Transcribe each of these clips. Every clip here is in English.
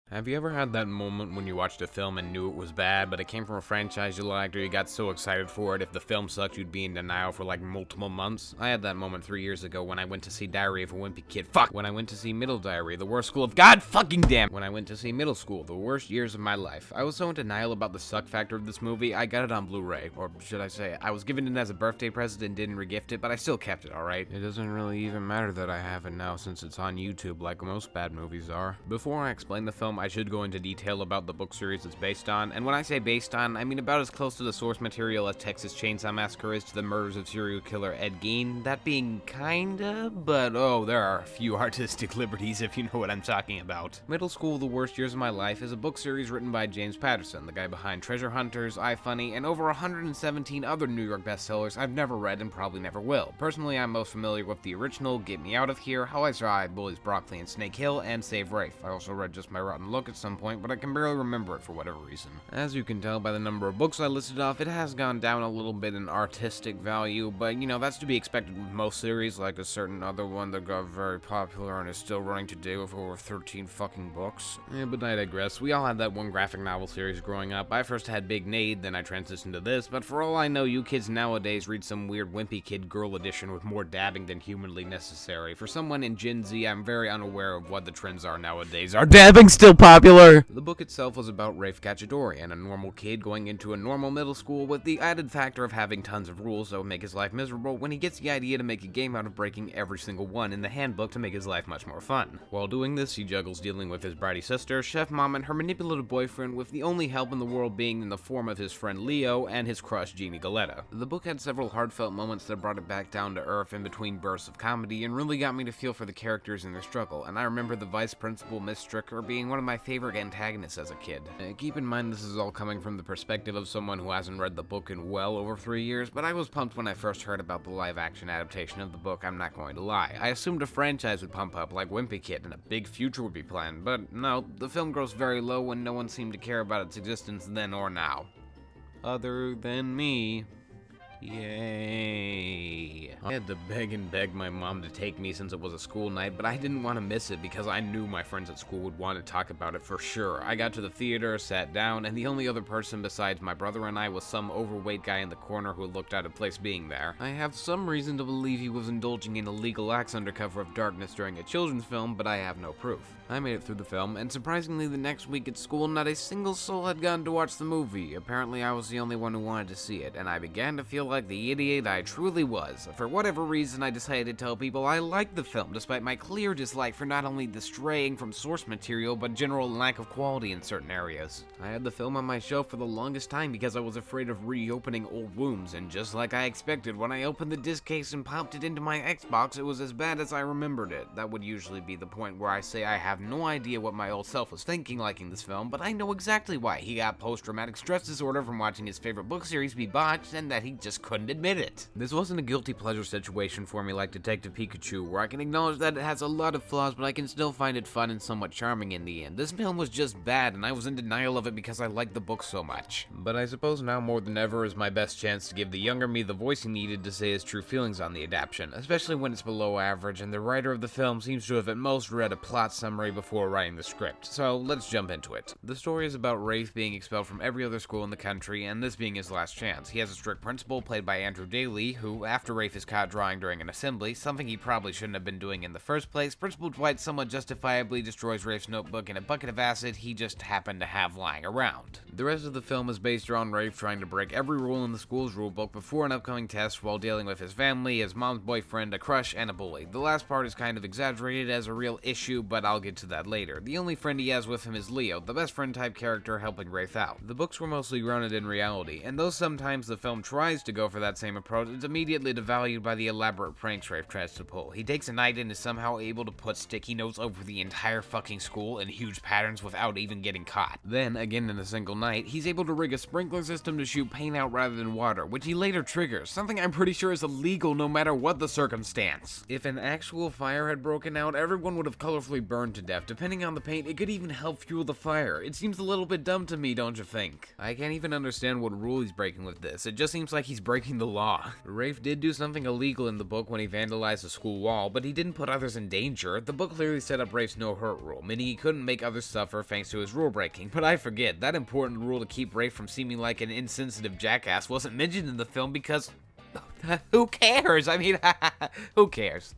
Have you ever had that moment when you watched a film and knew it was bad, but it came from a franchise you liked, or you got so excited for it if the film sucked you'd be in denial for like multiple months? I had that moment 3 years ago when I went to see Diary of a Wimpy Kid. Fuck! When I went to see Middle Diary, the worst school of God fucking damn! When I went to see Middle School, the worst years of my life. I was so in denial about the suck factor of this movie, I got it on Blu-ray. Or should I say, I was given it as a birthday present and didn't regift it, but I still kept it, alright? It doesn't really even matter that I have it now since it's on YouTube like most bad movies are. Before I explain the film, I should go into detail about the book series it's based on, and when I say based on, I mean about as close to the source material as Texas Chainsaw Massacre is to the murders of serial killer Ed Gein. That being kinda, but oh, there are a few artistic liberties if you know what I'm talking about. Middle School, The Worst Years of My Life is a book series written by James Patterson, the guy behind Treasure Hunters, iFunny, and over 117 other New York bestsellers I've never read and probably never will. Personally, I'm most familiar with the original, Get Me Out of Here, How I Survived Bullies Broccoli and Snake Hill, and Save Rafe. I also read Just My Rotten Look at some point, but I can barely remember it for whatever reason. As you can tell by the number of books I listed off, it has gone down a little bit in artistic value, but you know, that's to be expected with most series, like a certain other one that got very popular and is still running today with over 13 fucking books. But I digress. We all had that one graphic novel series growing up. I first had Big Nade, then I transitioned to this, but for all I know, you kids nowadays read some weird Wimpy Kid girl edition with more dabbing than humanly necessary. For someone in Gen Z, I'm very unaware of what the trends are nowadays. Are dabbing still popular? The book itself was about Rafe Cacciatore, a normal kid going into a normal middle school with the added factor of having tons of rules that would make his life miserable when he gets the idea to make a game out of breaking every single one in the handbook to make his life much more fun. While doing this, he juggles dealing with his bratty sister, Chef Mom, and her manipulative boyfriend, with the only help in the world being in the form of his friend Leo and his crush Jeannie Galetta. The book had several heartfelt moments that brought it back down to earth in between bursts of comedy and really got me to feel for the characters and their struggle, and I remember the vice principal, Miss Stricker, being one of my favorite antagonists as a kid. Keep in mind this is all coming from the perspective of someone who hasn't read the book in well over 3 years, but I was pumped when I first heard about the live-action adaptation of the book, I'm not going to lie. I assumed a franchise would pump up like Wimpy Kid and a big future would be planned, but no, the film grossed very low and no one seemed to care about its existence then or now. Other than me. Yay. I had to beg and beg my mom to take me since it was a school night, but I didn't want to miss it because I knew my friends at school would want to talk about it for sure. I got to the theater, sat down, and the only other person besides my brother and I was some overweight guy in the corner who looked out of place being there. I have some reason to believe he was indulging in illegal acts under cover of darkness during a children's film, but I have no proof. I made it through the film, and surprisingly the next week at school, not a single soul had gone to watch the movie. Apparently I was the only one who wanted to see it, and I began to feel like the idiot I truly was. For whatever reason, I decided to tell people I liked the film, despite my clear dislike for not only the straying from source material, but general lack of quality in certain areas. I had the film on my shelf for the longest time because I was afraid of reopening old wounds, and just like I expected, when I opened the disc case and popped it into my Xbox, it was as bad as I remembered it. That would usually be the point where I say I have no idea what my old self was thinking liking this film, but I know exactly why. He got post-traumatic stress disorder from watching his favorite book series be botched, and that he just couldn't admit it. This wasn't a guilty pleasure situation for me like Detective Pikachu, where I can acknowledge that it has a lot of flaws, but I can still find it fun and somewhat charming in the end. This film was just bad, and I was in denial of it because I liked the book so much. But I suppose now more than ever is my best chance to give the younger me the voice he needed to say his true feelings on the adaptation, especially when it's below average, and the writer of the film seems to have at most read a plot summary before writing the script. So let's jump into it. The story is about Rafe being expelled from every other school in the country, and this being his last chance. He has a strict principal played by Andrew Daly, who, after Rafe is caught drawing during an assembly, something he probably shouldn't have been doing in the first place, Principal Dwight somewhat justifiably destroys Rafe's notebook in a bucket of acid he just happened to have lying around. The rest of the film is based around Rafe trying to break every rule in the school's rulebook before an upcoming test while dealing with his family, his mom's boyfriend, a crush, and a bully. The last part is kind of exaggerated as a real issue, but I'll get to that later. The only friend he has with him is Leo, the best friend type character helping Rafe out. The books were mostly grounded in reality, and though sometimes the film tries to go for that same approach, it's immediately devalued by the elaborate pranks Rafe tries to pull. He takes a night and is somehow able to put sticky notes over the entire fucking school in huge patterns without even getting caught. Then, again in a single night, he's able to rig a sprinkler system to shoot paint out rather than water, which he later triggers, something I'm pretty sure is illegal no matter what the circumstance. If an actual fire had broken out, everyone would have colorfully burned to death. Depending on the paint, it could even help fuel the fire. It seems a little bit dumb to me, don't you think? I can't even understand what rule he's breaking with this. It just seems like he's breaking the law. Rafe did do something illegal in the book when he vandalized the school wall, but he didn't put others in danger. The book clearly set up Rafe's no-hurt rule, meaning he couldn't make others suffer thanks to his rule breaking. But I forget, that important rule to keep Rafe from seeming like an insensitive jackass wasn't mentioned in the film because... who cares? I mean, who cares?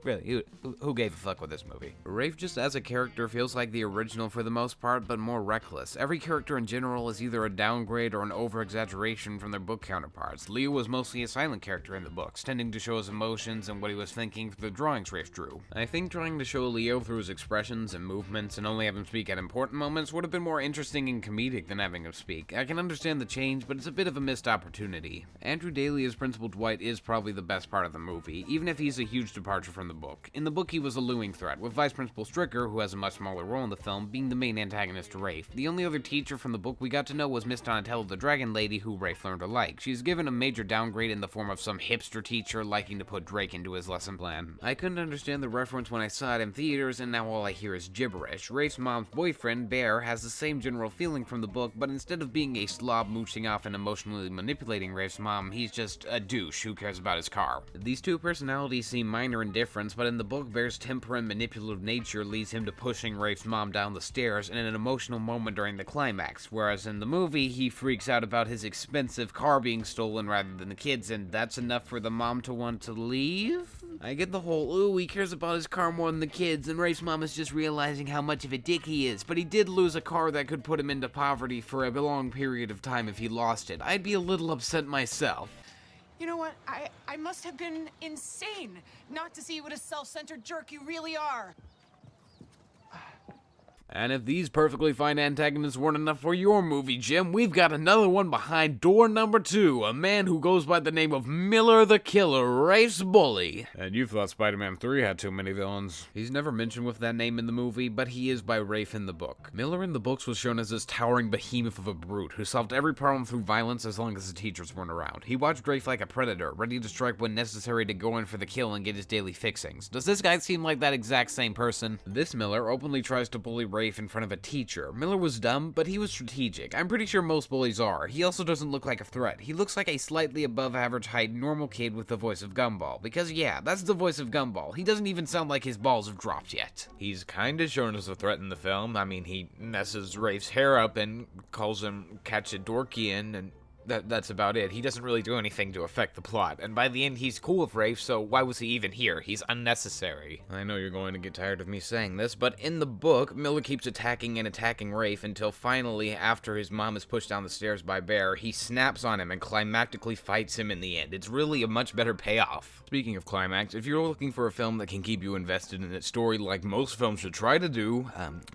Really, who gave a fuck with this movie? Rafe just as a character feels like the original for the most part, but more reckless. Every character in general is either a downgrade or an over-exaggeration from their book counterparts. Leo was mostly a silent character in the books, tending to show his emotions and what he was thinking through the drawings Rafe drew. I think trying to show Leo through his expressions and movements and only have him speak at important moments would have been more interesting and comedic than having him speak. I can understand the change, but it's a bit of a missed opportunity. Andrew Daly as Principal Dwight is probably the best part of the movie, even if he's a huge departure from the book. In the book, he was a looming threat, with Vice Principal Stricker, who has a much smaller role in the film, being the main antagonist to Rafe. The only other teacher from the book we got to know was Miss Donatello the Dragon Lady, who Rafe learned to like. She's given a major downgrade in the form of some hipster teacher liking to put Drake into his lesson plan. I couldn't understand the reference when I saw it in theaters, and now all I hear is gibberish. Rafe's mom's boyfriend, Bear, has the same general feeling from the book, but instead of being a slob mooching off and emotionally manipulating Rafe's mom, he's just a douche who cares about his car. These two personalities seem minor in difference, but in the book, Bear's temper and manipulative nature leads him to pushing Rafe's mom down the stairs in an emotional moment during the climax, whereas in the movie, he freaks out about his expensive car being stolen rather than the kids, and that's enough for the mom to want to leave? I get the whole, ooh, he cares about his car more than the kids, and Rafe's mom is just realizing how much of a dick he is, but he did lose a car that could put him into poverty for a long period of time if he lost it. I'd be a little upset myself. You know what? I must have been insane not to see what a self-centered jerk you really are. And if these perfectly fine antagonists weren't enough for your movie, Jim, we've got another one behind door number 2, a man who goes by the name of Miller the Killer, Rafe's bully. And you thought Spider-Man 3 had too many villains. He's never mentioned with that name in the movie, but he is by Rafe in the book. Miller in the books was shown as this towering behemoth of a brute who solved every problem through violence as long as the teachers weren't around. He watched Rafe like a predator, ready to strike when necessary to go in for the kill and get his daily fixings. Does this guy seem like that exact same person? This Miller openly tries to bully Rafe in front of a teacher. Miller was dumb, but he was strategic. I'm pretty sure most bullies are. He also doesn't look like a threat. He looks like a slightly above average height normal kid with the voice of Gumball. Because yeah, that's the voice of Gumball. He doesn't even sound like his balls have dropped yet. He's kinda shown as a threat in the film. I mean, he messes Rafe's hair up and calls him Katchadorkian, and that's about it. He doesn't really do anything to affect the plot, and by the end he's cool with Rafe, so why was he even here? He's unnecessary. I know you're going to get tired of me saying this, but in the book, Miller keeps attacking Rafe until finally, after his mom is pushed down the stairs by Bear, he snaps on him and climactically fights him in the end. It's really a much better payoff. Speaking of climax, if you're looking for a film that can keep you invested in its story like most films should try to do,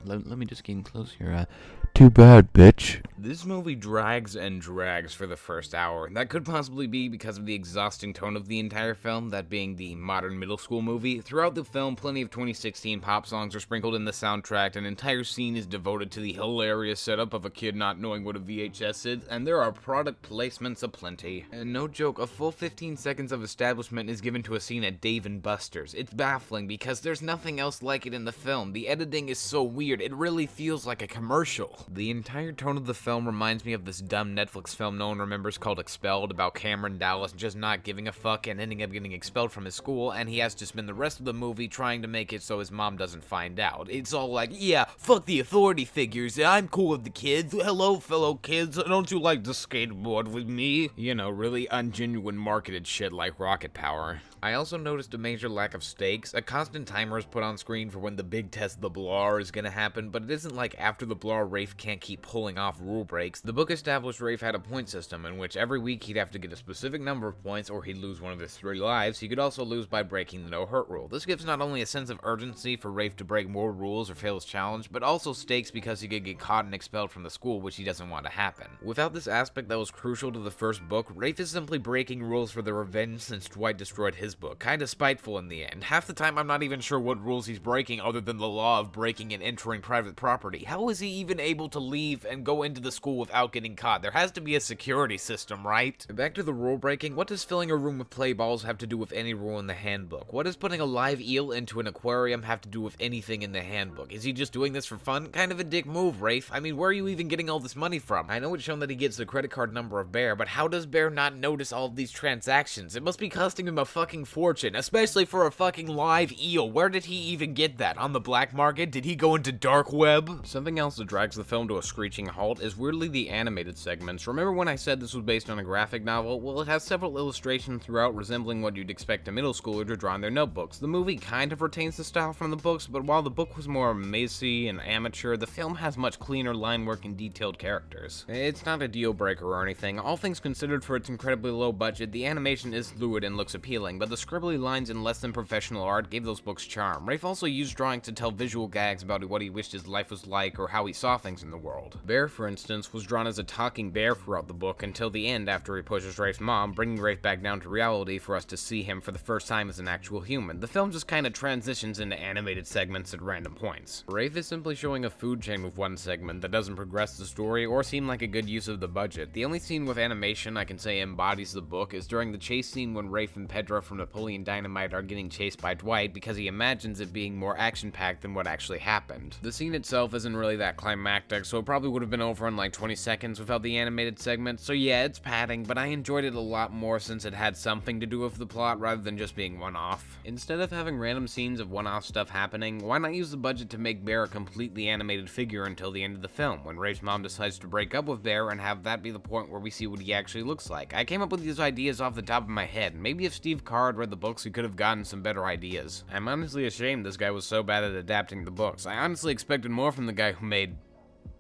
let me just get close here, too bad, bitch. This movie drags and drags for the first hour. That could possibly be because of the exhausting tone of the entire film, that being the modern middle school movie. Throughout the film, plenty of 2016 pop songs are sprinkled in the soundtrack. An entire scene is devoted to the hilarious setup of a kid not knowing what a VHS is, and there are product placements aplenty. And no joke, a full 15 seconds of establishment is given to a scene at Dave & Buster's. It's baffling because there's nothing else like it in the film. The editing is so weird, it really feels like a commercial. The entire tone of the film reminds me of this dumb Netflix film no one remembers called Expelled, about Cameron Dallas just not giving a fuck and ending up getting expelled from his school, and he has to spend the rest of the movie trying to make it so his mom doesn't find out. It's all like, yeah, fuck the authority figures, I'm cool with the kids, hello fellow kids, don't you like to skateboard with me? You know, really ungenuine marketed shit like Rocket Power. I also noticed a major lack of stakes. A constant timer is put on screen for when the big test of the Blar is gonna happen, but it isn't like after the Blar, Rafe can't keep pulling off rule breaks. The book established Rafe had a point system in which every week he'd have to get a specific number of points or he'd lose one of his 3 lives. He could also lose by breaking the no-hurt rule. This gives not only a sense of urgency for Rafe to break more rules or fail his challenge, but also stakes because he could get caught and expelled from the school, which he doesn't want to happen. Without this aspect that was crucial to the first book, Rafe is simply breaking rules for the revenge since Dwight destroyed his book. Kinda spiteful in the end. Half the time I'm not even sure what rules he's breaking other than the law of breaking and entering private property. How is he even able able to leave and go into the school without getting caught. There has to be a security system, right? Back to the rule breaking, what does filling a room with play balls have to do with any rule in the handbook? What does putting a live eel into an aquarium have to do with anything in the handbook? Is he just doing this for fun? Kind of a dick move, Rafe. I mean, where are you even getting all this money from? I know it's shown that he gets the credit card number of Bear, but how does Bear not notice all of these transactions? It must be costing him a fucking fortune, especially for a fucking live eel. Where did he even get that? On the black market? Did he go into dark web? Something else that drags the film to a screeching halt is weirdly the animated segments. Remember when I said this was based on a graphic novel? Well, it has several illustrations throughout resembling what you'd expect a middle schooler to draw in their notebooks. The movie kind of retains the style from the books, but while the book was more mazy and amateur, the film has much cleaner line work and detailed characters. It's not a deal breaker or anything. All things considered, for its incredibly low budget, the animation is fluid and looks appealing, but the scribbly lines and less than professional art gave those books charm. Rafe also used drawing to tell visual gags about what he wished his life was like or how he saw things in the world. Bear, for instance, was drawn as a talking bear throughout the book until the end after he pushes Rafe's mom, bringing Rafe back down to reality for us to see him for the first time as an actual human. The film just kinda transitions into animated segments at random points. Rafe is simply showing a food chain with one segment that doesn't progress the story or seem like a good use of the budget. The only scene with animation I can say embodies the book is during the chase scene when Rafe and Pedro from Napoleon Dynamite are getting chased by Dwight because he imagines it being more action-packed than what actually happened. The scene itself isn't really that climactic, so it probably would have been over in like 20 seconds without the animated segment, so yeah, it's padding, but I enjoyed it a lot more since it had something to do with the plot rather than just being one-off. Instead of having random scenes of one-off stuff happening, why not use the budget to make Bear a completely animated figure until the end of the film, when Rafe's mom decides to break up with Bear and have that be the point where we see what he actually looks like. I came up with these ideas off the top of my head. Maybe if Steve Carr had read the books, he could have gotten some better ideas. I'm honestly ashamed this guy was so bad at adapting the books. I honestly expected more from the guy who made...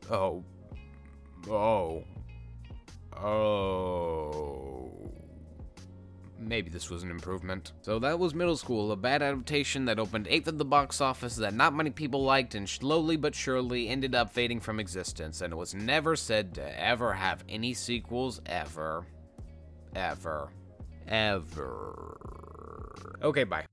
Oh. Maybe this was an improvement. So that was Middle School, a bad adaptation that opened 8th at the box office that not many people liked and slowly but surely ended up fading from existence, and it was never said to ever have any sequels ever. Okay, bye.